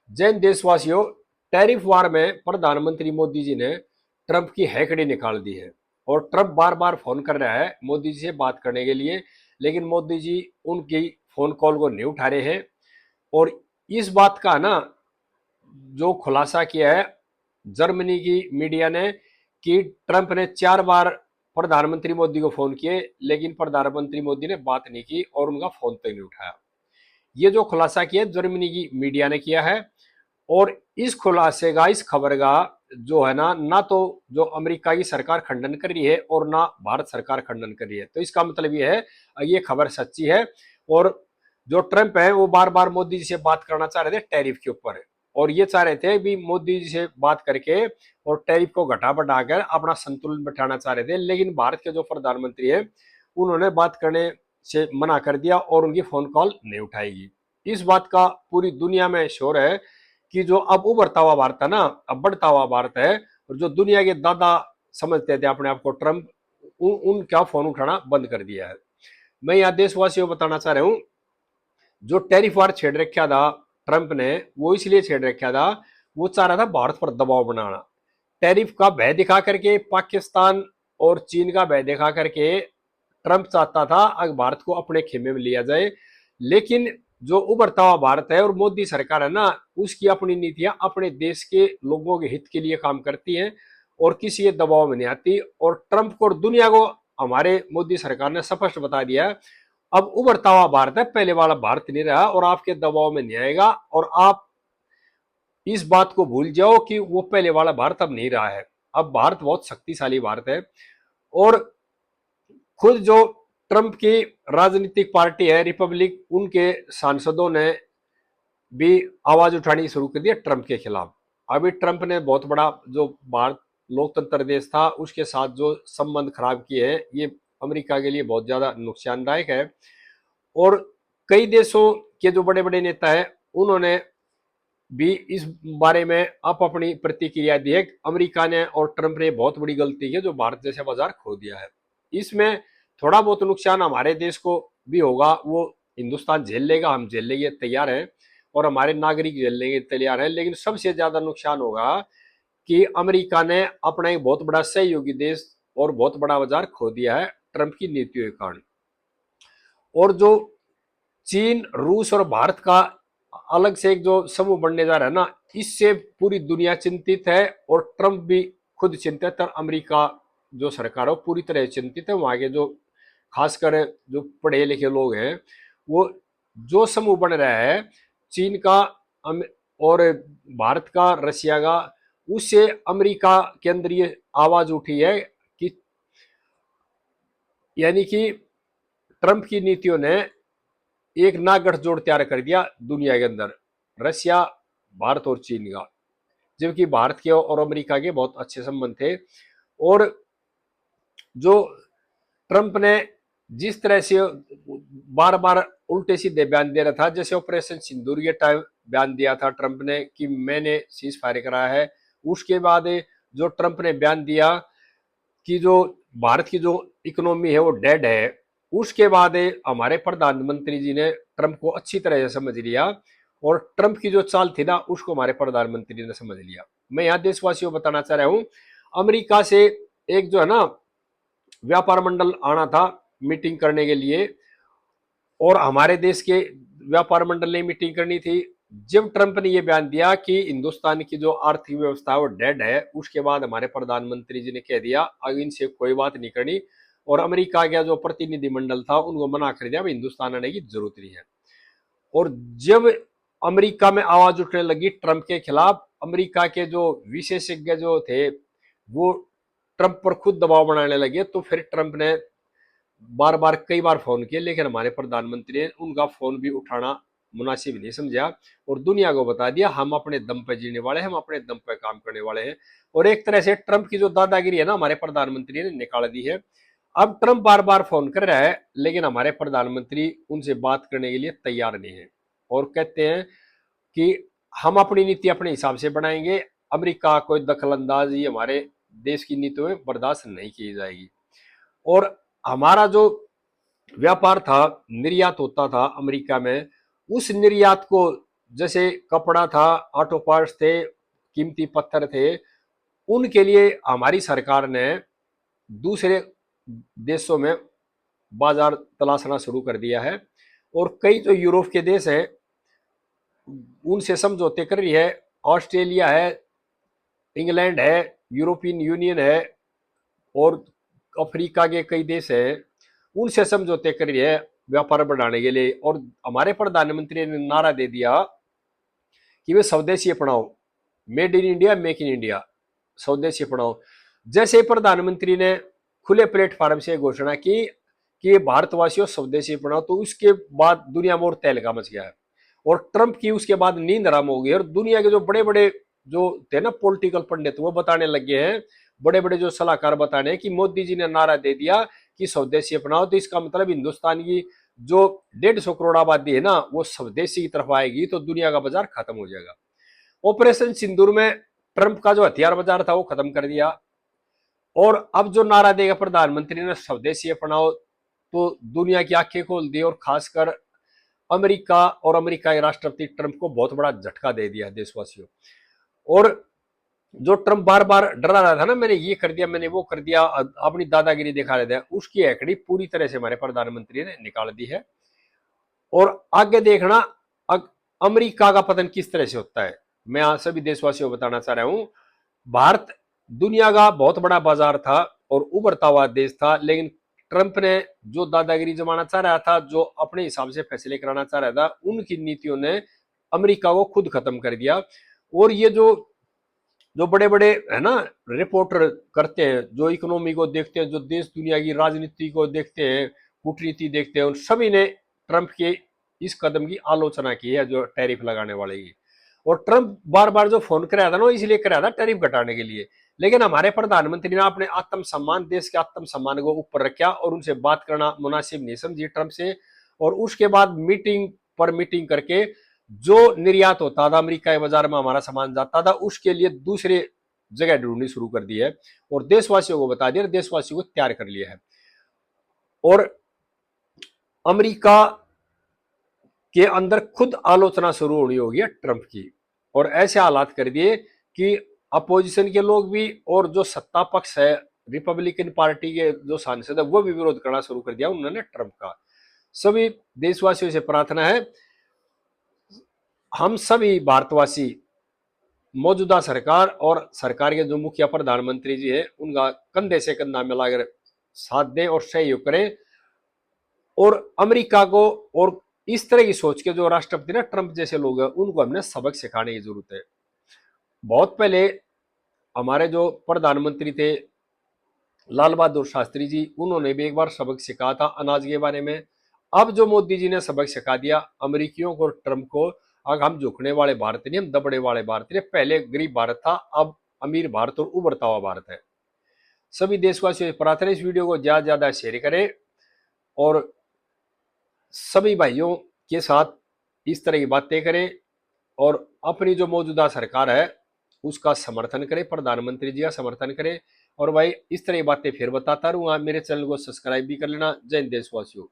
जैन देशवासियों, टैरिफ वार में प्रधानमंत्री मोदी जी ने ट्रंप की हैकड़ी निकाल दी है। और ट्रंप बार बार फोन कर रहा है मोदी जी से बात करने के लिए, लेकिन मोदी जी उनकी फोन कॉल को नहीं उठा रहे हैं। और इस बात का ना जो खुलासा किया है जर्मनी की मीडिया ने कि ट्रंप ने 4 बार प्रधानमंत्री मोदी को फोन किए, लेकिन प्रधानमंत्री मोदी ने बात नहीं की और उनका फोन तक नहीं उठाया। ये जो खुलासा किया जर्मनी की मीडिया ने किया है। और इस खुलासे का, इस खबर का जो है ना तो जो अमेरिका की सरकार खंडन कर रही है और ना भारत सरकार खंडन कर रही है। तो इसका मतलब ये है ये खबर सच्ची है। और जो ट्रंप है वो बार बार मोदी जी से बात करना चाह रहे थे टैरिफ के ऊपर, और ये चाह रहे थे भी मोदी जी से बात करके और टैरिफ को घटा बढ़ाकर अपना संतुलन बैठाना चाह रहे थे। लेकिन भारत के जो प्रधानमंत्री है उन्होंने बात करने से मना कर दिया और उनकी फोन कॉल नहीं उठाएगी। इस बात का पूरी दुनिया में शोर है कि जो अब उभरता हुआ भारत है ना, अब बढ़ता हुआ भारत है, और जो दुनिया के दादा समझते थे अपने आप को ट्रंप, उनका फोन उठाना बंद कर दिया है। मैं यहाँ देशवासियों को बताना चाह रहा हूँ, जो टैरिफ वार छेड़ रखा था ट्रंप ने, वो इसलिए छेड़ रखा था, वो चाह रहा था भारत पर दबाव बनाना। टैरिफ का भय दिखा करके, पाकिस्तान और चीन का भय दिखा करके ट्रंप चाहता था अगर भारत को अपने खेमे में लिया जाए। लेकिन जो उभरता हुआ भारत है और मोदी सरकार है ना, उसकी अपनी नीतियां अपने देश के लोगों के हित के लिए काम करती हैं और किसी के दबाव में नहीं आती। और ट्रंप को और दुनिया को हमारे मोदी सरकार ने स्पष्ट बता दिया, अब उभरता हुआ भारत है, पहले वाला भारत नहीं रहा और आपके दबाव में नहीं आएगा। और आप इस बात को भूल जाओ कि वो पहले वाला भारत अब नहीं रहा है। अब भारत बहुत शक्तिशाली भारत है। और खुद जो ट्रंप की राजनीतिक पार्टी है रिपब्लिक, उनके सांसदों ने भी आवाज उठानी शुरू कर दी ट्रंप के खिलाफ। अभी ट्रंप ने बहुत बड़ा जो भारत लोकतंत्र देश था उसके साथ जो संबंध खराब किए हैं, ये अमेरिका के लिए बहुत ज्यादा नुकसानदायक है। और कई देशों के जो बड़े बड़े नेता हैं उन्होंने भी इस बारे में आप अपनी प्रतिक्रिया दी है। अमेरिका ने और ट्रंप ने बहुत बड़ी गलती की जो भारत जैसा बाजार खो दिया है। इसमें थोड़ा बहुत नुकसान हमारे देश को भी होगा, वो हिंदुस्तान झेल लेगा, हम झेल लेंगे तैयार हैं, और हमारे नागरिक झेल लेंगे तैयार हैं। लेकिन सबसे ज्यादा नुकसान होगा कि अमेरिका ने अपना एक बहुत बड़ा सहयोगी देश और बहुत बड़ा बाजार खो दिया है ट्रंप की नीतियों के कारण। और जो चीन, रूस और भारत का अलग से एक जो समूह बनने जा रहा है ना, इससे पूरी दुनिया चिंतित है। और ट्रंप भी खुद चिंतित है, अमेरिका जो सरकार है पूरी तरह चिंतित है। वहां के जो खासकर जो पढ़े लिखे लोग हैं, वो जो समूह बन रहा है चीन का और भारत का, रशिया का, उससे अमेरिका के अंदर ये आवाज उठी है कि यानी कि ट्रंप की नीतियों ने एक ना गठजोड़ तैयार कर दिया दुनिया के अंदर, रशिया, भारत और चीन का। जबकि भारत के और अमेरिका के बहुत अच्छे संबंध थे। और जो ट्रंप ने जिस तरह से बार बार उल्टे सीधे बयान दे रहा था, जैसे ऑपरेशन सिंदूर के टाइम बयान दिया था ट्रंप ने कि मैंने सीज फायर कराया है। उसके बाद जो ट्रंप ने बयान दिया कि जो भारत की जो इकोनॉमी है वो डेड है, उसके बाद हमारे प्रधानमंत्री जी ने ट्रंप को अच्छी तरह से समझ लिया। और ट्रंप की जो चाल थी ना उसको हमारे प्रधानमंत्री ने समझ लिया। मैं यहाँ देशवासियों को बताना चाह रहा हूँ, अमेरिका से एक जो है ना व्यापार मंडल आना था मीटिंग करने के लिए, और हमारे देश के व्यापार मंडल ने मीटिंग करनी थी। जब ट्रंप ने यह बयान दिया कि हिंदुस्तान की जो आर्थिक व्यवस्था है वो डेड है, उसके बाद हमारे प्रधानमंत्री जी ने कह दिया अब इनसे कोई बात नहीं करनी। और अमेरिका का जो प्रतिनिधिमंडल था उनको मना कर दिया, हिंदुस्तान आने की जरूरत नहीं है। और जब अमेरिका में आवाज उठने लगी ट्रंप के खिलाफ, अमेरिका के जो विशेषज्ञ जो थे वो ट्रंप पर खुद दबाव बनाने लगे। तो फिर ट्रंप ने बार बार कई बार फोन किए, लेकिन हमारे प्रधानमंत्री ने उनका फोन भी उठाना मुनासिब नहीं समझा और दुनिया को बता दिया हम अपने दम पे जीने वाले हैं, हम अपने दम पे काम करने वाले हैं। और एक तरह से ट्रंप की जो दादागिरी है ना हमारे प्रधानमंत्री ने निकाल दी है। अब ट्रंप बार बार फोन कर रहा है, लेकिन हमारे प्रधानमंत्री उनसे बात करने के लिए तैयार नहीं है और कहते हैं कि हम अपनी नीति अपने हिसाब से बनाएंगे, अमेरिका कोई दखल अंदाजी हमारे देश की नीतियों में बर्दाश्त नहीं की जाएगी। और हमारा जो व्यापार था, निर्यात होता था अमेरिका में, उस निर्यात को जैसे कपड़ा था, ऑटो पार्ट्स थे, कीमती पत्थर थे, उनके लिए हमारी सरकार ने दूसरे देशों में बाजार तलाशना शुरू कर दिया है। और कई जो यूरोप के देश हैं उनसे समझौते कर रही है। ऑस्ट्रेलिया है, इंग्लैंड है, यूरोपियन यूनियन है और अफ्रीका के कई देश हैं, उनसे समझौते कर रही है व्यापार बढ़ाने के लिए। और हमारे प्रधानमंत्री ने नारा दे दिया कि वे स्वदेशी अपनाओ, made in India, make in India, स्वदेशी अपनाओ। जैसे प्रधानमंत्री ने खुले प्लेटफॉर्म से घोषणा की कि भारतवासियों स्वदेशी अपनाओ, तो उसके बाद दुनिया में और तहलका मच गया है। और ट्रंप की उसके बाद नींद हराम हो गई और दुनिया के जो बड़े बड़े जो थे ना पॉलिटिकल पंडित, वो बताने लगे हैं, बड़े बड़े जो सलाहकार बताने हैं कि मोदी जी ने नारा दे दिया कि स्वदेशी अपनाओ, तो इसका मतलब हिंदुस्तान की जो 150 करोड़ आबादी है ना, वो स्वदेशी की तरफ आएगी तो दुनिया का बाजार खत्म हो जाएगा। ऑपरेशन सिंदूर में ट्रंप का जो हथियार बाजार था वो खत्म कर दिया। और अब जो नारा देगा प्रधानमंत्री ने स्वदेशी अपनाओ, तो दुनिया की आंखें खोल दी और खासकर अमेरिका और अमेरिका के राष्ट्रपति ट्रंप को बहुत बड़ा झटका दे दिया देशवासियों। और जो ट्रंप बार बार डरा रहा था ना, मैंने ये कर दिया, मैंने वो कर दिया, अपनी दादागिरी दिखा रहे थे, उसकी हैकड़ी पूरी तरह से हमारे प्रधानमंत्री ने निकाल दी है। और आगे देखना अमेरिका का पतन किस तरह से होता है। मैं आज सभी देशवासियों को बताना चाह रहा हूं, भारत दुनिया का बहुत बड़ा बाजार था और उभरता हुआ देश था, लेकिन ट्रंप ने जो दादागिरी जमाना चाह रहा था, जो अपने हिसाब से फैसले कराना चाह रहा था, उनकी नीतियों ने अमेरिका को खुद खत्म कर दिया। और ये जो जो बड़े बड़े है ना रिपोर्टर करते हैं, जो इकोनॉमी को देखते हैं, जो देश दुनिया की राजनीति को देखते हैं, कूटनीति देखते हैं, उन सभी ने ट्रंप के इस कदम की आलोचना की है, जो टैरिफ लगाने वाले की। और ट्रंप बार बार जो फोन कराया था ना, इसलिए कराया था टैरिफ घटाने के लिए। लेकिन हमारे प्रधानमंत्री ने अपने आत्मसम्मान, देश के आत्मसम्मान को ऊपर रखा और उनसे बात करना मुनासिब नहीं समझी ट्रंप से। और उसके बाद मीटिंग पर मीटिंग करके जो निर्यात होता था, अमेरिका के बाजार में हमारा सामान जाता था, उसके लिए दूसरे जगह ढूंढनी शुरू कर दी है और देशवासियों को बता दिया, देशवासियों को तैयार कर लिया है। और अमेरिका के अंदर खुद आलोचना शुरू होनी होगी ट्रंप की। और ऐसे हालात कर दिए कि अपोजिशन के लोग भी और जो सत्ता पक्ष है, रिपब्लिकन पार्टी के जो सांसद है, वो भी विरोध करना शुरू कर दिया उन्होंने ट्रंप का। सभी देशवासियों से प्रार्थना है, हम सभी भारतवासी मौजूदा सरकार और सरकार के जो मुखिया प्रधानमंत्री जी है, उनका कंधे से कंधा मिलाकर साथ दें और सहयोग करें। और अमेरिका को और इस तरह की सोच के जो राष्ट्रपति ना ट्रंप जैसे लोग हैं, उनको हमने सबक सिखाने की जरूरत है। बहुत पहले हमारे जो प्रधानमंत्री थे लाल बहादुर शास्त्री जी, उन्होंने भी एक बार सबक सिखाया था अनाज के बारे में। अब जो मोदी जी ने सबक सिखा दिया अमेरिकियों को, ट्रंप को, अब हम झुकने वाले भारत नहीं, हम दबड़े वाले भारत नहीं। पहले गरीब भारत था, अब अमीर भारत और उभरता हुआ भारत है। सभी देशवासियों से प्रार्थना, इस वीडियो को ज्यादा ज्यादा शेयर करें और सभी भाइयों के साथ इस तरह की बातें करें और अपनी जो मौजूदा सरकार है उसका समर्थन करें, प्रधानमंत्री जी का समर्थन करें। और भाई इस तरह की बातें फिर बताता रहूंगा, मेरे चैनल को सब्सक्राइब भी कर लेना। जय हिंद देशवासियों।